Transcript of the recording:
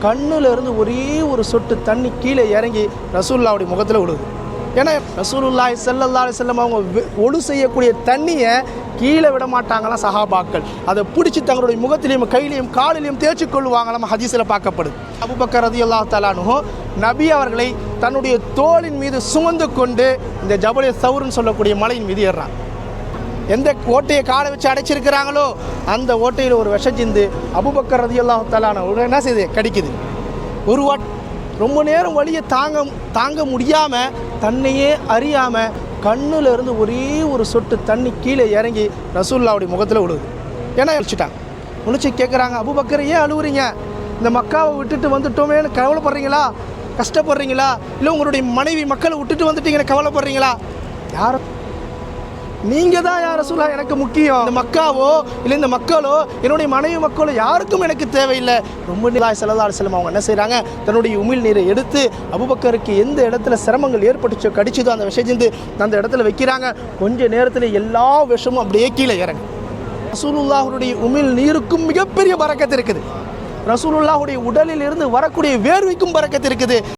கண்ணுல இருந்து ஒரே ஒரு சொட்டு தண்ணி கீழே இறங்கி ரசூலுல்லாஹ்வுடைய முகத்தில் விழுது. ஏன்னா ரசூலுல்லாஹி ஸல்லல்லாஹு அலைஹி வஸல்லம் அவங்க ஒழு செய்யக்கூடிய தண்ணியை கீழே விட மாட்டாங்களாம் சஹாபாக்கள். அதை பிடிச்சி தங்களுடைய முகத்திலையும் கையிலையும் காலிலையும் தேய்ச்சி கொள்வாங்களாம். ஹதீஸில் பார்க்கப்படுது. அபூபக்கர் ரலியல்லாஹு தஆலா அன்ஹு நபி அவர்களை தன்னுடைய தோளின் மீது சுமந்து கொண்டு இந்த ஜபலே சௌர்னு சொல்லக்கூடிய மலையின் மீது ஏறுறாங்க. எந்த ஓட்டையை காலை வச்சு அடைச்சிருக்கிறாங்களோ அந்த ஓட்டையில் ஒரு விஷச்சிந்து அபூபக்கர் ரலியல்லாஹு தஆலா அன்ஹு என்ன செய்யுது, கடிக்குது. ஒரு ரொம்ப நேரம் வலியை தாங்க முடியாமல் தன்னையே அறியாமல் கண்ணில் இருந்து ஒரே ஒரு சொட்டு தண்ணி கீழே இறங்கி ரசூலுல்லாஹ்வுடைய முகத்தில் விழுது. ஏன்னா அழிச்சிட்டாங்க. முழிச்சு கேட்குறாங்க, அபூபக்கர் ஏன் அழுவுறீங்க? இந்த மக்காவை விட்டுட்டு வந்துட்டோமேன்னு கவலைப்படுறீங்களா, கஷ்டப்படுறீங்களா? இல்லை உங்களுடைய மனைவி மக்களை விட்டுட்டு வந்துட்டீங்கன்னு கவலைப்படுறீங்களா? யாரும் நீங்கள் தான் யார் ரசூலுல்லாஹ் எனக்கு முக்கியம். இந்த மக்காவோ இல்லை இந்த மக்களோ என்னுடைய மனைவி மக்களோ யாருக்கும் எனக்கு தேவையில்லை. ரொம்ப ஸல்லல்லாஹு அலைஹி வஸல்லம் அவங்க என்ன செய்கிறாங்க, தன்னுடைய உமிழ் நீரை எடுத்து அபூபக்கருக்கு எந்த இடத்துல சிரமங்கள் ஏற்பட்டுச்சோ கடிச்சதோ அந்த விஷயந்து அந்த இடத்துல வைக்கிறாங்க. கொஞ்ச நேரத்தில் எல்லா விஷமும் அப்படியே கீழே இறங்கு. ரசூலுல்லாஹ்வுடைய உமிழ் நீருக்கும் மிகப்பெரிய பரக்கத்து இருக்குது. ரசூலுல்லாஹ்வுடைய உடலில் இருந்து வரக்கூடிய வேர்வைக்கும் பரக்கத்து இருக்குது.